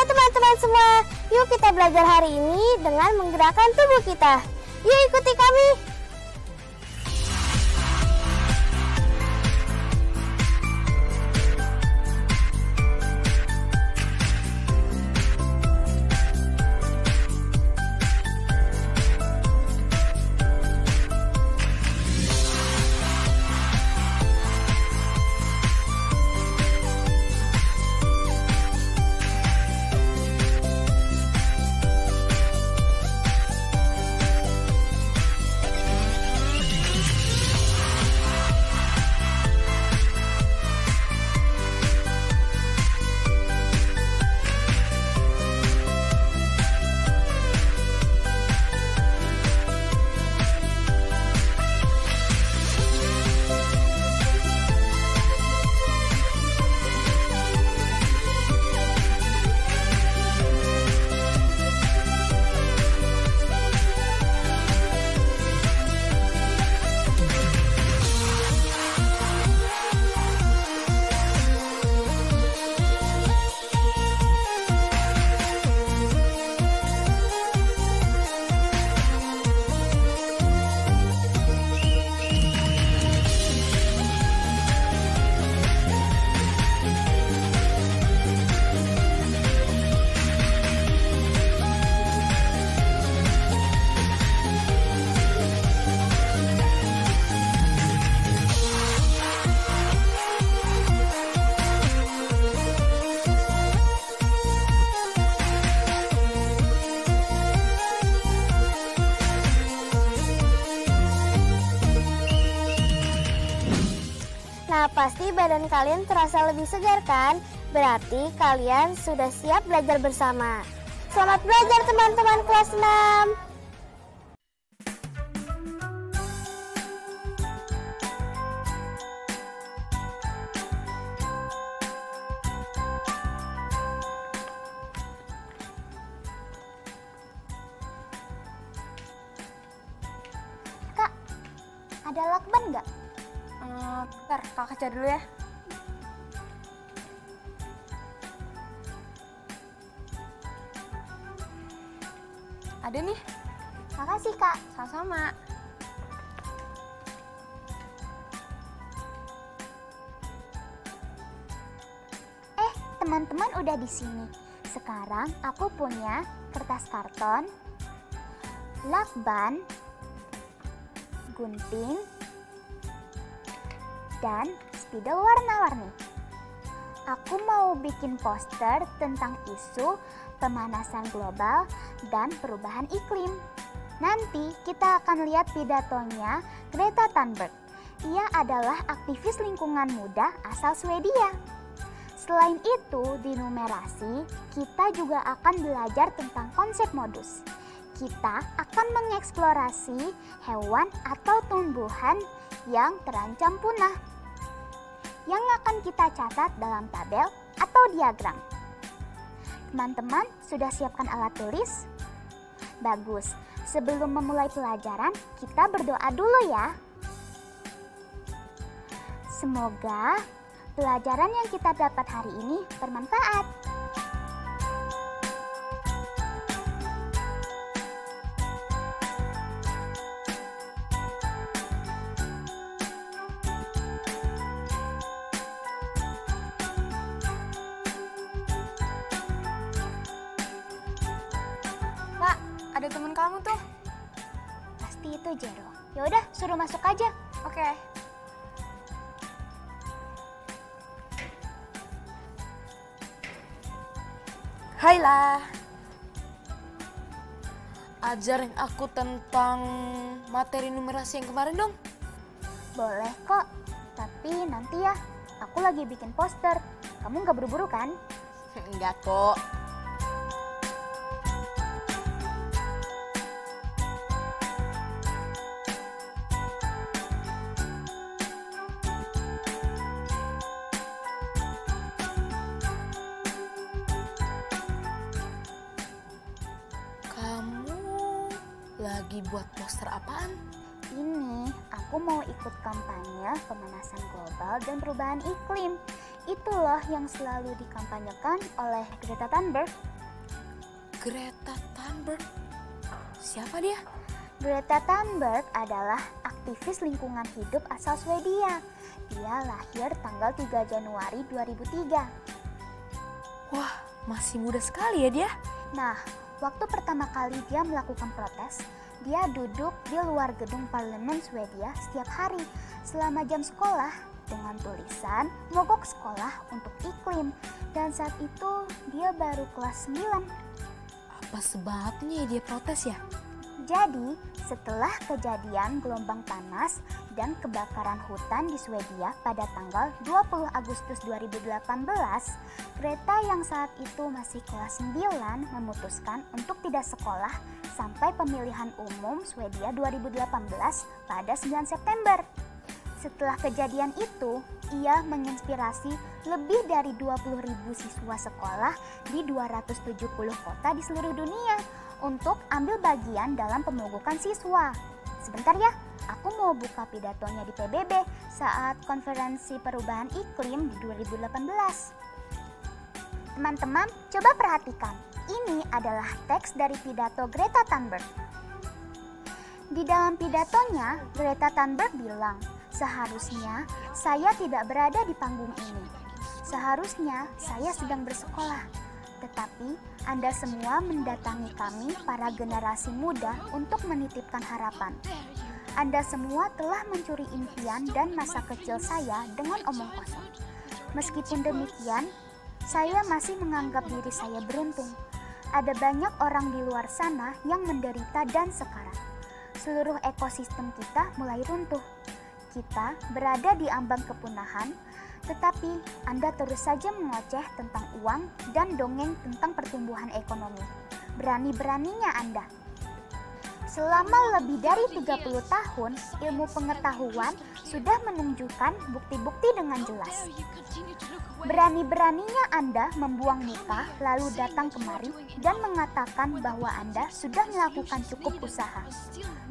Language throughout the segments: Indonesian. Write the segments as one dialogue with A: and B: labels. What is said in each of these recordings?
A: Teman-teman semua, yuk kita belajar hari ini dengan menggerakkan tubuh kita. Yuk ikuti kami. Nah, pasti badan kalian terasa lebih segar kan? Berarti kalian sudah siap belajar bersama. Selamat belajar teman-teman kelas 6.
B: Kak, ada lakban nggak?
C: Bentar, kakak cari dulu ya. Ada nih.
B: Makasih Kak.
C: Sama-sama.
B: Teman-teman udah di sini. Sekarang aku punya kertas karton, lakban, gunting, dan spidol warna-warni. Aku mau bikin poster tentang isu pemanasan global dan perubahan iklim. Nanti kita akan lihat pidatonya Greta Thunberg. Ia adalah aktivis lingkungan muda asal Swedia. Selain itu, di numerasi, kita juga akan belajar tentang konsep modus. Kita akan mengeksplorasi hewan atau tumbuhan yang terancam punah, yang akan kita catat dalam tabel atau diagram. Teman-teman, sudah siapkan alat tulis? Bagus, sebelum memulai pelajaran, kita berdoa dulu ya. Semoga pelajaran yang kita dapat hari ini bermanfaat.
C: Ada teman kamu tuh.
B: Pasti itu Jero. Yaudah, suruh masuk aja.
C: Oke. Hai lah. Ajarin aku tentang materi numerasi yang kemarin dong.
B: Boleh kok, tapi nanti ya. Aku lagi bikin poster. Kamu nggak buru-buru kan?
C: Enggak kok. Lagi buat poster apaan?
B: Ini, aku mau ikut kampanye pemanasan global dan perubahan iklim. Itu loh yang selalu dikampanyekan oleh Greta Thunberg.
C: Greta Thunberg? Siapa dia?
B: Greta Thunberg adalah aktivis lingkungan hidup asal Swedia. Dia lahir tanggal 3 Januari 2003.
C: Wah, masih muda sekali ya dia.
B: Nah, waktu pertama kali dia melakukan protes, dia duduk di luar gedung parlemen Swedia setiap hari selama jam sekolah dengan tulisan mogok sekolah untuk iklim. Dan saat itu dia baru kelas 9.
C: Apa sebabnya dia protes ya?
B: Jadi, setelah kejadian gelombang panas dan kebakaran hutan di Swedia pada tanggal 20 Agustus 2018, Greta yang saat itu masih kelas 9 memutuskan untuk tidak sekolah sampai pemilihan umum Swedia 2018 pada 9 September. Setelah kejadian itu, ia menginspirasi lebih dari 20.000 siswa sekolah di 270 kota di seluruh dunia untuk ambil bagian dalam pemogokan siswa. Sebentar ya, aku mau buka pidatonya di PBB saat konferensi perubahan iklim di 2018. Teman-teman, coba perhatikan. Ini adalah teks dari pidato Greta Thunberg. Di dalam pidatonya, Greta Thunberg bilang, "Seharusnya saya tidak berada di panggung ini. Seharusnya saya sedang bersekolah. Tetapi Anda semua mendatangi kami para generasi muda untuk menitipkan harapan. Anda semua telah mencuri impian dan masa kecil saya dengan omong kosong. Meskipun demikian, saya masih menganggap diri saya beruntung. Ada banyak orang di luar sana yang menderita dan sekarat. Seluruh ekosistem kita mulai runtuh. Kita berada di ambang kepunahan, tetapi Anda terus saja mengoceh tentang uang dan dongeng tentang pertumbuhan ekonomi. Berani-beraninya Anda. Selama lebih dari 30 tahun, ilmu pengetahuan sudah menunjukkan bukti-bukti dengan jelas. Berani-beraninya Anda membuang muka lalu datang kemari dan mengatakan bahwa Anda sudah melakukan cukup usaha.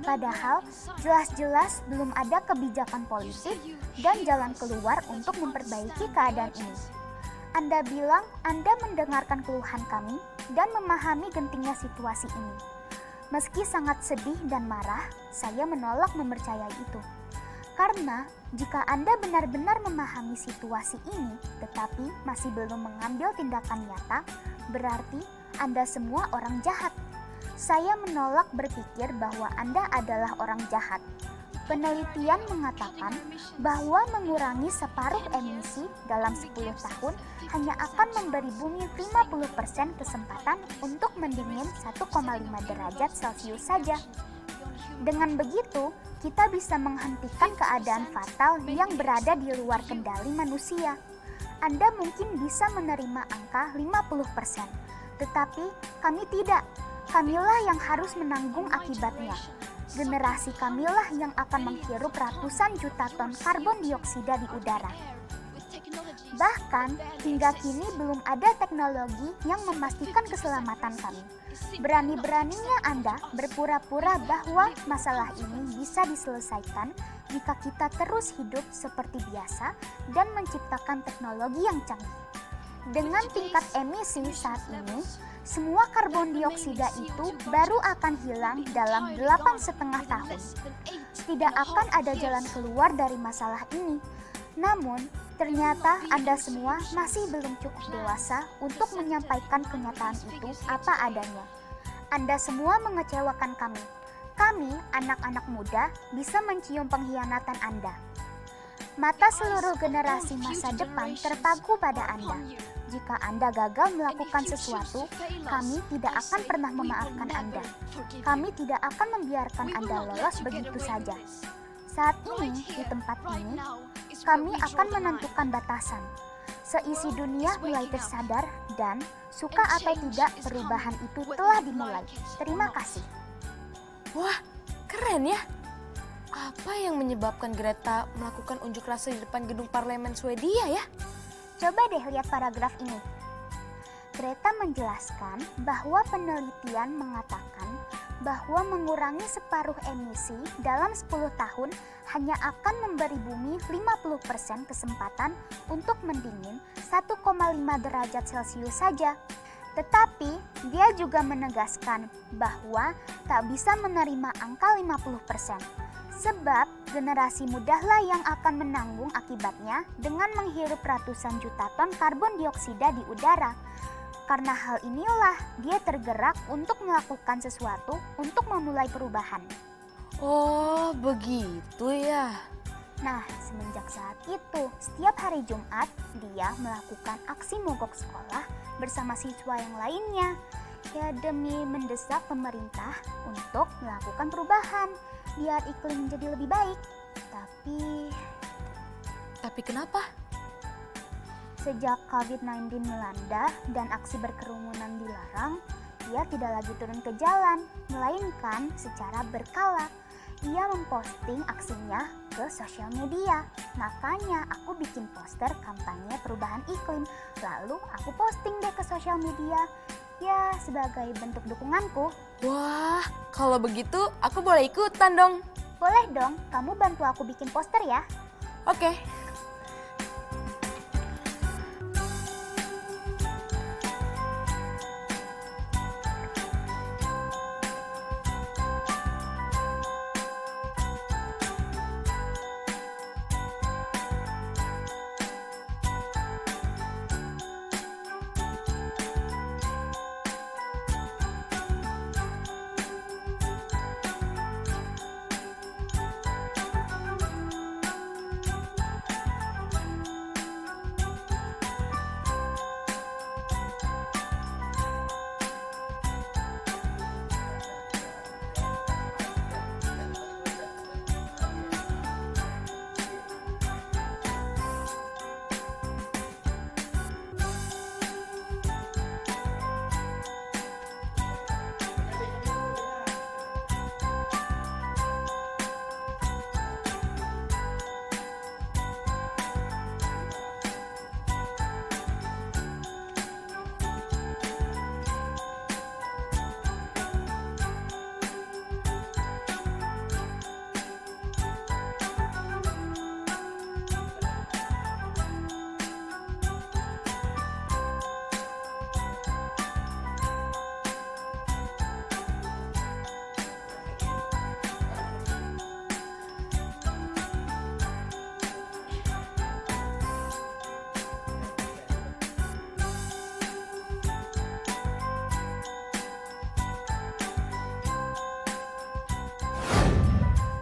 B: Padahal jelas-jelas belum ada kebijakan politik dan jalan keluar untuk memperbaiki keadaan ini. Anda bilang Anda mendengarkan keluhan kami dan memahami gentingnya situasi ini. Meski sangat sedih dan marah, saya menolak mempercayai itu. Karena jika Anda benar-benar memahami situasi ini tetapi masih belum mengambil tindakan nyata, berarti Anda semua orang jahat. Saya menolak berpikir bahwa Anda adalah orang jahat. Penelitian mengatakan bahwa mengurangi separuh emisi dalam 10 tahun hanya akan memberi bumi 50% kesempatan untuk mendingin 1,5 derajat Celcius saja. Dengan begitu, kita bisa menghentikan keadaan fatal yang berada di luar kendali manusia. Anda mungkin bisa menerima angka 50%, tetapi kami tidak. Kamilah yang harus menanggung akibatnya. Generasi kamilah yang akan menghirup ratusan juta ton karbon dioksida di udara. Bahkan, hingga kini belum ada teknologi yang memastikan keselamatan kami. Berani-beraninya Anda berpura-pura bahwa masalah ini bisa diselesaikan jika kita terus hidup seperti biasa dan menciptakan teknologi yang canggih. Dengan tingkat emisi saat ini, semua karbon dioksida itu baru akan hilang dalam 8,5 tahun. Tidak akan ada jalan keluar dari masalah ini. Namun, ternyata Anda semua masih belum cukup dewasa untuk menyampaikan kenyataan itu apa adanya. Anda semua mengecewakan kami. Kami, anak-anak muda, bisa mencium pengkhianatan Anda. Mata seluruh generasi masa depan terpaku pada Anda. Jika Anda gagal melakukan sesuatu, kami tidak akan pernah memaafkan Anda. Kami tidak akan membiarkan Anda lolos begitu saja. Saat ini, di tempat ini, kami akan menentukan batasan. Seisi dunia mulai tersadar dan, suka atau tidak, perubahan itu telah dimulai. Terima kasih.
C: Wah, keren ya. Apa yang menyebabkan Greta melakukan unjuk rasa di depan gedung parlemen Swedia ya?
B: Coba deh lihat paragraf ini. Greta menjelaskan bahwa penelitian mengatakan bahwa mengurangi separuh emisi dalam 10 tahun hanya akan memberi bumi 50% kesempatan untuk mendingin 1,5 derajat Celcius saja. Tetapi dia juga menegaskan bahwa tak bisa menerima angka 50%. Sebab generasi mudahlah yang akan menanggung akibatnya dengan menghirup ratusan juta ton karbon dioksida di udara. Karena hal inilah dia tergerak untuk melakukan sesuatu untuk memulai perubahan.
C: Oh, begitu ya.
B: Nah, semenjak saat itu, setiap hari Jumat dia melakukan aksi mogok sekolah bersama siswa yang lainnya. Ya, demi mendesak pemerintah untuk melakukan perubahan biar iklim menjadi lebih baik.
C: Tapi kenapa?
B: Sejak COVID-19 melanda dan aksi berkerumunan dilarang, ia tidak lagi turun ke jalan, melainkan secara berkala. Ia memposting aksinya ke sosial media. Makanya aku bikin poster kampanye perubahan iklim. Lalu aku posting deh ke sosial media. Ya, sebagai bentuk dukunganku.
C: Wah, kalau begitu aku boleh ikutan dong.
B: Boleh dong, kamu bantu aku bikin poster ya.
C: Oke.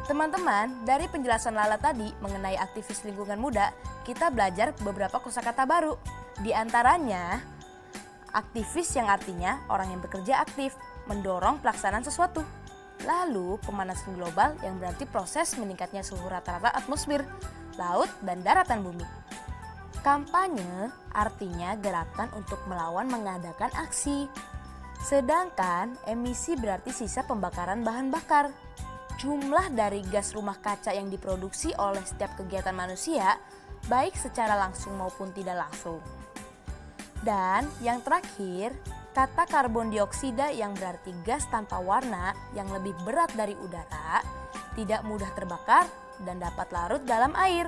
C: Teman-teman, dari penjelasan Lala tadi mengenai aktivis lingkungan muda, kita belajar beberapa kosakata baru. Di antaranya, aktivis yang artinya orang yang bekerja aktif, mendorong pelaksanaan sesuatu. Lalu, pemanasan global yang berarti proses meningkatnya suhu rata-rata atmosfer, laut, dan daratan bumi. Kampanye artinya gerakan untuk melawan mengadakan aksi. Sedangkan emisi berarti sisa pembakaran bahan bakar. Jumlah dari gas rumah kaca yang diproduksi oleh setiap kegiatan manusia, baik secara langsung maupun tidak langsung. Dan yang terakhir, kata karbon dioksida yang berarti gas tanpa warna yang lebih berat dari udara, tidak mudah terbakar dan dapat larut dalam air.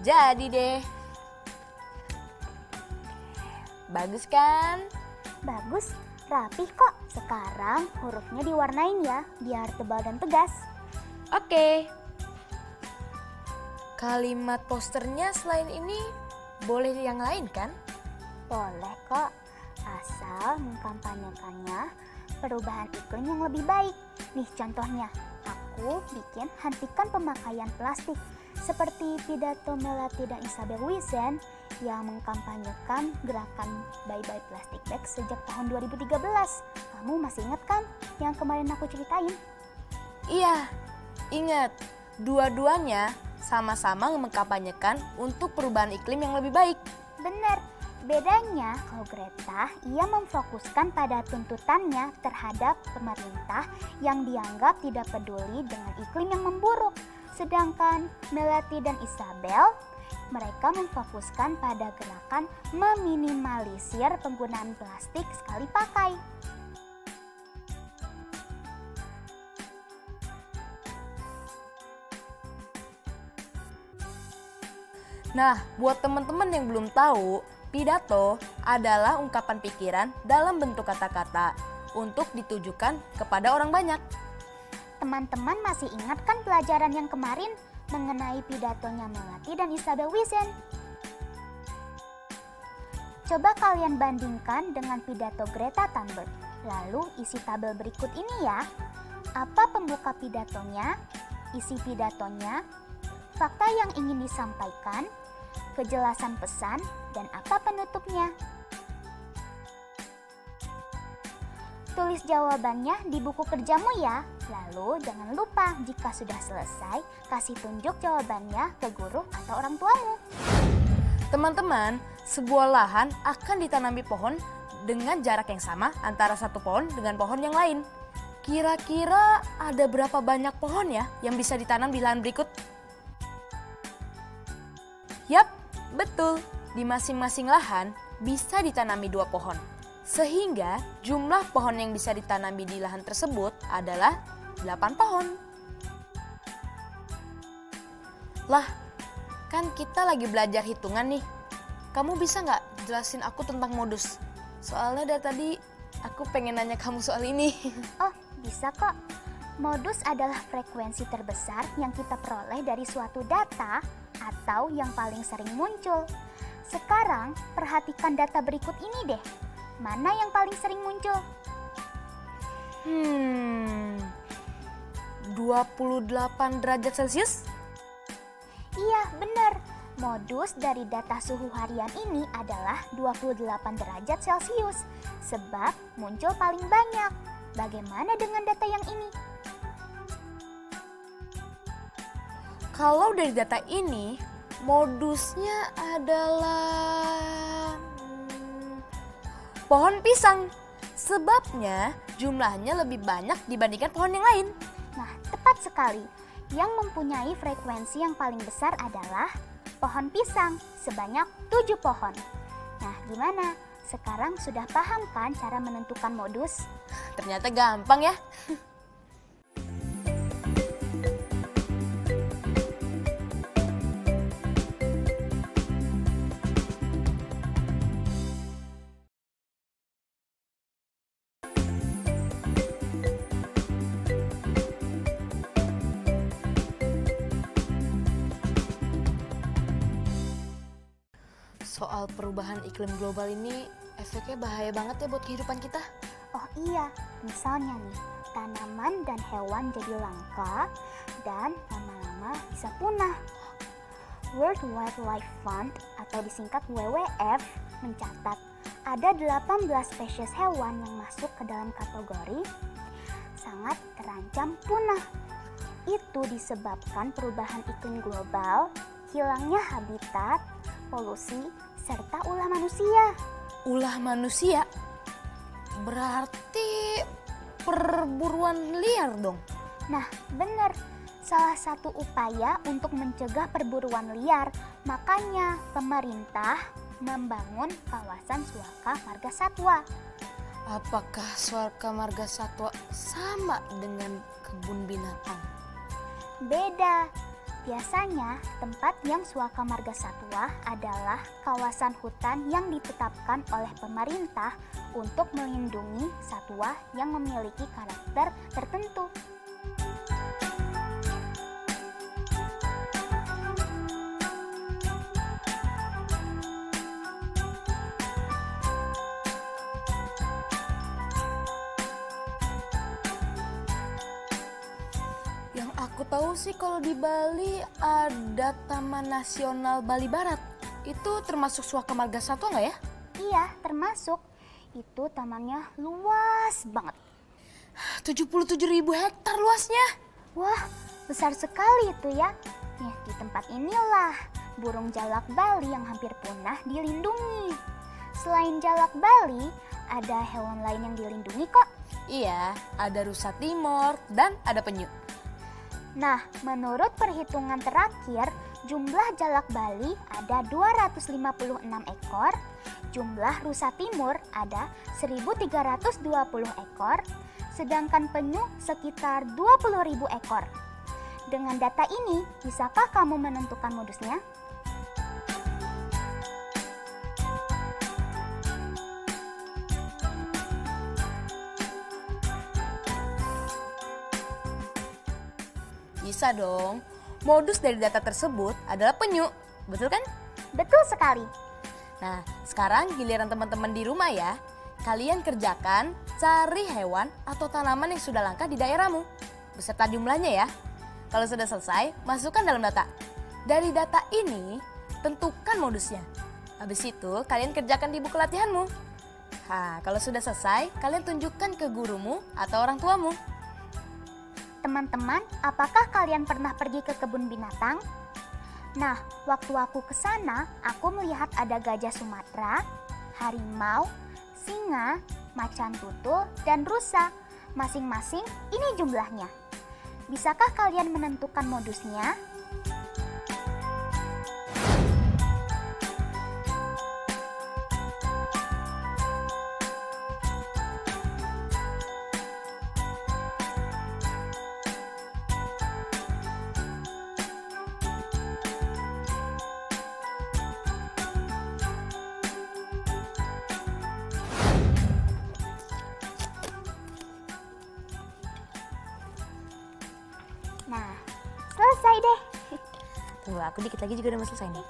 C: Jadi deh. Bagus kan?
B: Bagus, rapih kok. Sekarang hurufnya diwarnain ya, biar tebal dan tegas.
C: Oke. Kalimat posternya selain ini boleh yang lain kan?
B: Boleh kok, asal mengkampanyekannya perubahan iklim yang lebih baik. Nih contohnya, aku bikin hentikan pemakaian plastik seperti pidato Melati dan Isabel Wiesen yang mengkampanyekan gerakan Bye Bye Plastic Bag sejak tahun 2013. Kamu masih ingat kan yang kemarin aku ceritain?
C: Iya, ingat. Dua-duanya sama-sama mengkampanyekan untuk perubahan iklim yang lebih baik.
B: Benar, bedanya kalau Greta ia memfokuskan pada tuntutannya terhadap pemerintah yang dianggap tidak peduli dengan iklim yang memburuk. Sedangkan Melati dan Isabel, mereka memfokuskan pada gerakan meminimalisir penggunaan plastik sekali pakai.
C: Nah, buat teman-teman yang belum tahu, pidato adalah ungkapan pikiran dalam bentuk kata-kata untuk ditujukan kepada orang banyak.
B: Teman-teman masih ingat kan pelajaran yang kemarin mengenai pidatonya Melati dan Isabel Wiesen? Coba kalian bandingkan dengan pidato Greta Thunberg. Lalu isi tabel berikut ini ya. Apa pembuka pidatonya, isi pidatonya, fakta yang ingin disampaikan, kejelasan pesan, dan apa penutupnya. Tulis jawabannya di buku kerjamu ya. Lalu jangan lupa jika sudah selesai, kasih tunjuk jawabannya ke guru atau orang tuamu.
C: Teman-teman, sebuah lahan akan ditanami pohon dengan jarak yang sama antara satu pohon dengan pohon yang lain. Kira-kira ada berapa banyak pohon ya yang bisa ditanam di lahan berikut? Yap, betul. Di masing-masing lahan bisa ditanami 2 pohon. Sehingga jumlah pohon yang bisa ditanami di lahan tersebut adalah 8 pohon. Lah, kan kita lagi belajar hitungan nih. Kamu bisa nggak jelasin aku tentang modus? Soalnya dari tadi aku pengen nanya kamu soal ini.
B: Oh, bisa kok. Modus adalah frekuensi terbesar yang kita peroleh dari suatu data atau yang paling sering muncul. Sekarang, perhatikan data berikut ini deh. Mana yang paling sering muncul?
C: 28 derajat Celcius?
B: Iya, benar. Modus dari data suhu harian ini adalah 28 derajat Celcius. Sebab muncul paling banyak. Bagaimana dengan data yang ini?
C: Kalau dari data ini, modusnya adalah pohon pisang. Sebabnya jumlahnya lebih banyak dibandingkan pohon yang lain.
B: Nah, tepat sekali. Yang mempunyai frekuensi yang paling besar adalah pohon pisang, sebanyak 7 pohon. Nah, gimana? Sekarang sudah paham kan cara menentukan modus?
C: Ternyata gampang ya. Soal perubahan iklim global ini efeknya bahaya banget ya buat kehidupan kita.
B: Oh iya, misalnya nih, tanaman dan hewan jadi langka dan lama-lama bisa punah. World Wildlife Fund atau disingkat WWF mencatat ada 18 spesies hewan yang masuk ke dalam kategori sangat terancam punah. Itu disebabkan perubahan iklim global, hilangnya habitat, polusi, serta ulah manusia.
C: Ulah manusia? Berarti perburuan liar dong?
B: Nah, benar. Salah satu upaya untuk mencegah perburuan liar, makanya pemerintah membangun kawasan Suaka Marga Satwa.
C: Apakah Suaka Marga Satwa sama dengan kebun binatang?
B: Beda. Biasanya tempat yang Suaka Marga Satwa adalah kawasan hutan yang ditetapkan oleh pemerintah untuk melindungi satwa yang memiliki karakter tertentu.
C: aku tahu sih kalau di Bali ada Taman Nasional Bali Barat. Itu termasuk Suaka Marga Satwa nggak ya?
B: Iya, termasuk. Itu tamannya luas banget.
C: 77.000 hektar luasnya.
B: Wah, besar sekali itu ya. Nih, di tempat inilah burung jalak Bali yang hampir punah dilindungi. Selain jalak Bali, ada hewan lain yang dilindungi kok.
C: Iya, ada rusa Timor dan ada penyu.
B: Nah, menurut perhitungan terakhir, jumlah jalak Bali ada 256 ekor, jumlah rusa Timur ada 1.320 ekor, sedangkan penyu sekitar 20.000 ekor. Dengan data ini, bisakah kamu menentukan modusnya?
C: Bisa dong. Modus dari data tersebut adalah penyu. Betul kan?
B: Betul sekali.
C: Nah, sekarang giliran teman-teman di rumah ya. Kalian kerjakan cari hewan atau tanaman yang sudah langka di daerahmu. Beserta jumlahnya ya. Kalau sudah selesai, masukkan dalam data. Dari data ini, tentukan modusnya. Habis itu, kalian kerjakan di buku latihanmu. Nah, kalau sudah selesai, kalian tunjukkan ke gurumu atau orang tuamu.
B: Teman-teman, apakah kalian pernah pergi ke kebun binatang? Nah, waktu aku ke sana, aku melihat ada gajah Sumatera, harimau, singa, macan tutul, dan rusa. Masing-masing ini jumlahnya. Bisakah kalian menentukan modusnya? Nah, selesai deh.
C: Tunggu, aku dikit lagi juga udah mau selesai nih.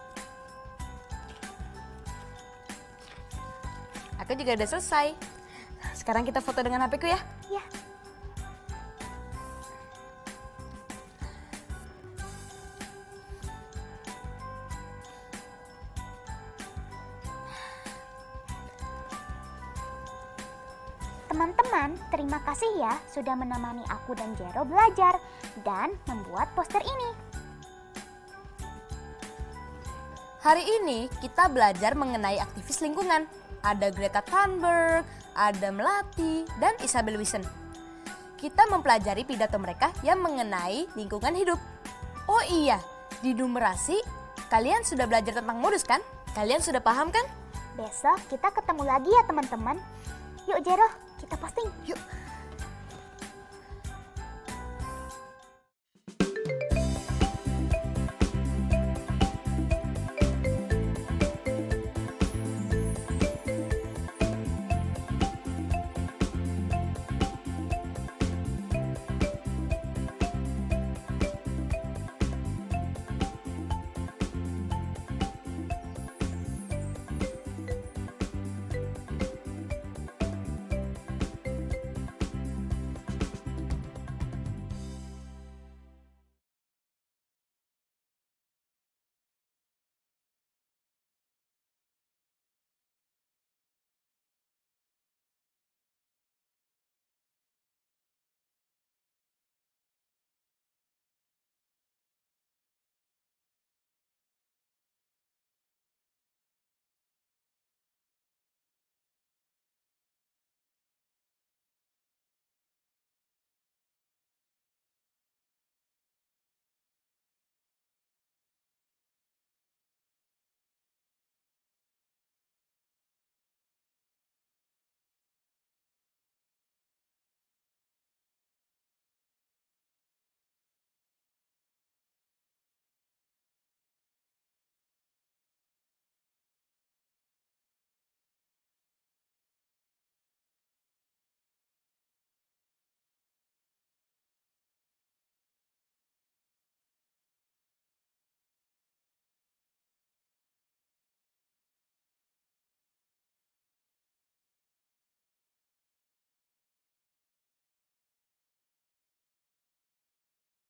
C: Aku juga udah selesai. Sekarang kita foto dengan HP ku ya.
B: Ya. Teman-teman, terima kasih ya sudah menemani aku dan Jero belajar dan membuat poster ini.
C: Hari ini kita belajar mengenai aktivis lingkungan. Ada Greta Thunberg, ada Melati, dan Isabel Wilson. Kita mempelajari pidato mereka yang mengenai lingkungan hidup. Oh iya, di numerasi, kalian sudah belajar tentang modus kan? Kalian sudah paham kan?
B: Besok kita ketemu lagi ya teman-teman. Yuk Jero, kita posting.
C: Yuk.